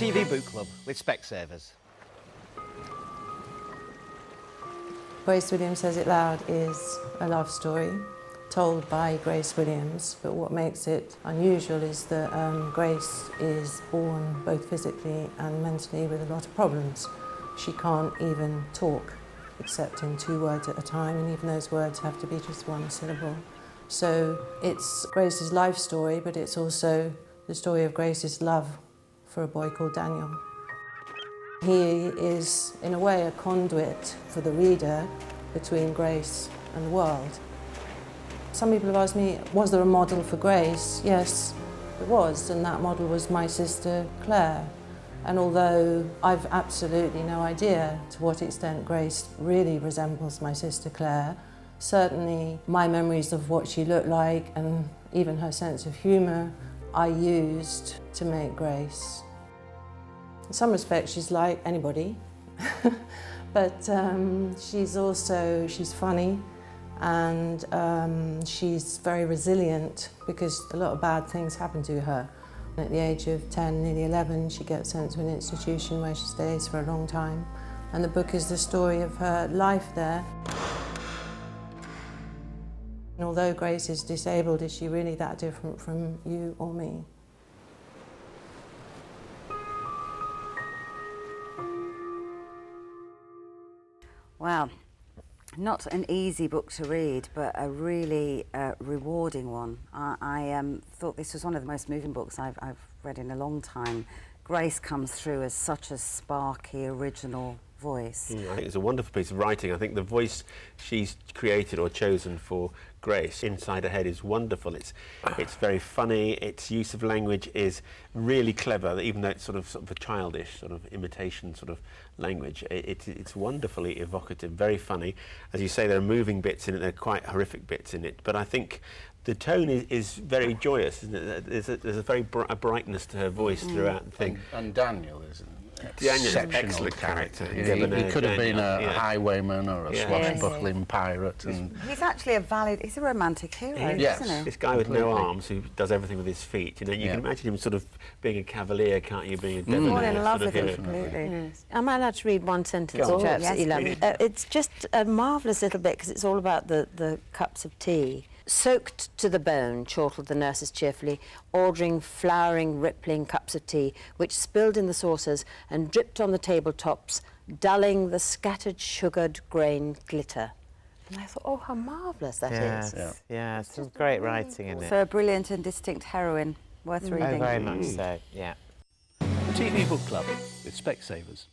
TV Book Club with Specsavers. Grace Williams Says It Loud is a love story told by Grace Williams, but what makes it unusual is that Grace is born both physically and mentally with a lot of problems. She can't even talk except in 2 words at a time, and even those words have to be just 1 syllable. So it's Grace's life story, but it's also the story of Grace's love for a boy called Daniel. He is, in a way, a conduit for the reader between Grace and the world. Some people have asked me, was there a model for Grace? Yes, there was, and that model was my sister Claire. And although I've absolutely no idea to what extent Grace really resembles my sister Claire, certainly my memories of what she looked like and even her sense of humour I used to make Grace. In some respects she's like anybody, but she's funny, and she's very resilient because a lot of bad things happen to her. At the age of 10, nearly 11, she gets sent to an institution where she stays for a long time, and the book is the story of her life there. And although Grace is disabled, is she really that different from you or me? Wow, not an easy book to read, but a really rewarding one. I thought this was one of the most moving books I've read in a long time. Grace comes through as such a sparky, original voice. I think it's a wonderful piece of writing. I think the voice she's created or chosen for Grace inside her head is wonderful. It's very funny. Its use of language is really clever, even though it's sort of a childish sort of imitation sort of language. It's wonderfully evocative, very funny. As you say, there are moving bits in it, there are quite horrific bits in it, but I think the tone is very joyous, isn't it? There's a very brightness to her voice throughout the thing. And Daniel is an exceptional character. He could have been a highwayman or a swashbuckling pirate. And he's actually he's a romantic hero, isn't he? This guy with no arms who does everything with his feet. You know, you can imagine him sort of being a cavalier, can't you? Being a debonair. Fall in love with him completely. Yes. Am I allowed to read one sentence, which I absolutely love? It's just a marvellous little bit because it's all about the cups of tea. Soaked to the bone, chortled the nurses cheerfully, ordering flowering, rippling cups of tea, which spilled in the saucers and dripped on the tabletops, dulling the scattered sugared grain glitter. And I thought, oh, how marvellous that is. Yeah, some great writing in it. So a brilliant and distinct heroine, worth reading. Oh, very much so, yeah. TV Book Club with Specsavers.